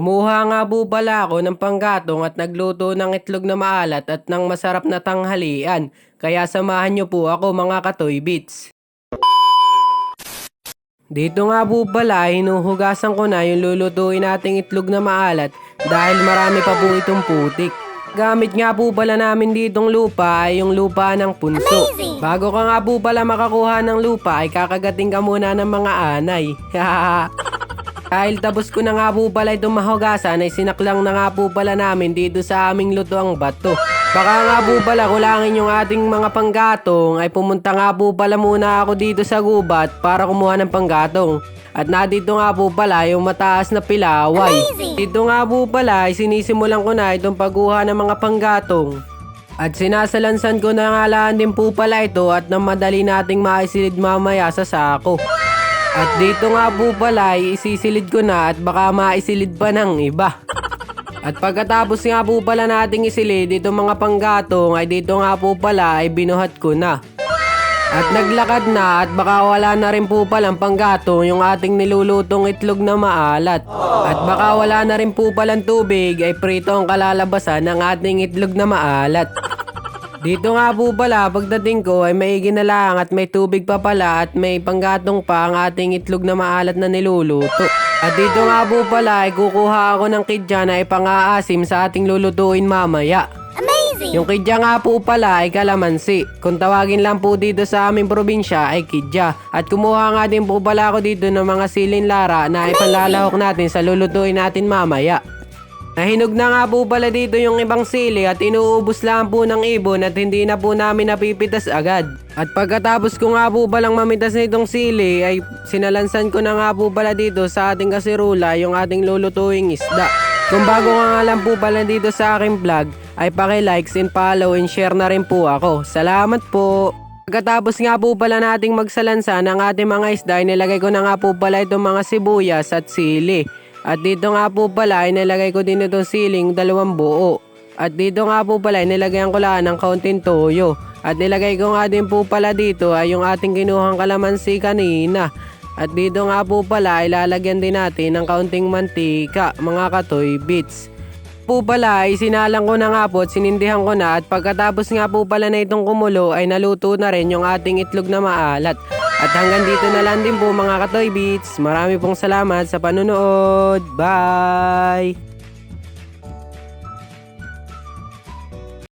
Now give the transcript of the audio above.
Kumuha nga po pala ako ng panggatong at nagluto ng itlog na maalat at ng masarap na tanghalian. Kaya samahan niyo po ako mga katoy bits. Dito nga po pala hinuhugasan ko na yung lulutuin nating itlog na maalat dahil marami pa po itong putik. Gamit nga po pala namin ditong lupa ay yung lupa ng punso. Bago ka nga po pala makakuha ng lupa ay kakagating ka muna ng mga anay. Dahil tapos ko na nga po pala itong mahugasan ay sinaklang na nga po pala namin dito sa aming lutoang bato. Baka nga po pala kulangin yung ating mga panggatong ay pumunta nga po pala muna ako dito sa gubat para kumuha ng panggatong. At nandito nga po pala yung mataas na pilaway. Dito nga po pala ay sinisimulan ko na itong pagkuha ng mga panggatong. At sinasalansan ko na nga lang din po pala ito at nang madali nating maisilid mamaya sa sako. At dito nga po pala ay isisilid ko na at baka maisilid pa ng iba. At pagkatapos nga po pala nating isilid itong mga panggatong ay dito nga po pala ay binuhat ko na. At naglakad na at baka wala na rin po palang panggatong yung ating nilulutong itlog na maalat. At baka wala na rin po palang tubig ay prito ang kalalabasan ng ating itlog na maalat. Dito nga po pala pagdating ko ay maigi na lang at may tubig pa pala at may panggatong pa ang ating itlog na maalat na niluluto. At dito nga po pala ay kukuha ako ng kidya na ipang-aasim sa ating lulutuin mamaya. Yung kidya nga po pala ay kalamansi. Kung tawagin lang po dito sa aming probinsya ay kidya. At kumuha nga din po pala ako dito ng mga silin lara na ipanlalahok natin sa lulutuin natin mamaya. Nahinog na nga po pala dito yung ibang sili at inuubos lang po ng ibon at hindi na po namin napipitas agad. At pagkatapos ko nga po palang mamitas nitong sili ay sinalansan ko na nga po pala dito sa ating kasirula yung ating lulutuing isda. Kung bago nga lang po pala dito sa aking vlog ay paki-likes and follow and share na rin po ako. Salamat po! Pagkatapos nga po pala nating magsalansa ng ating mga isda ay nilagay ko na nga po pala itong mga sibuyas at sili. At dito nga po pala ay nilagay ko din itong siling 2 buo. At dito nga po pala ay nilagyan ko lang ng kaunting toyo. At nilagay ko nga din po pala dito ay yung ating kinuhang kalamansi kanina. At dito nga po pala ay lalagyan din natin ng kaunting mantika mga katoy bits. Po pala ay sinalang ko na nga po at sinindihan ko na at pagkatapos nga po pala na itong kumulo ay naluto na rin yung ating itlog na maalat. At hanggang dito na lang din po mga katoy bits. Marami pong salamat sa panonood. Bye!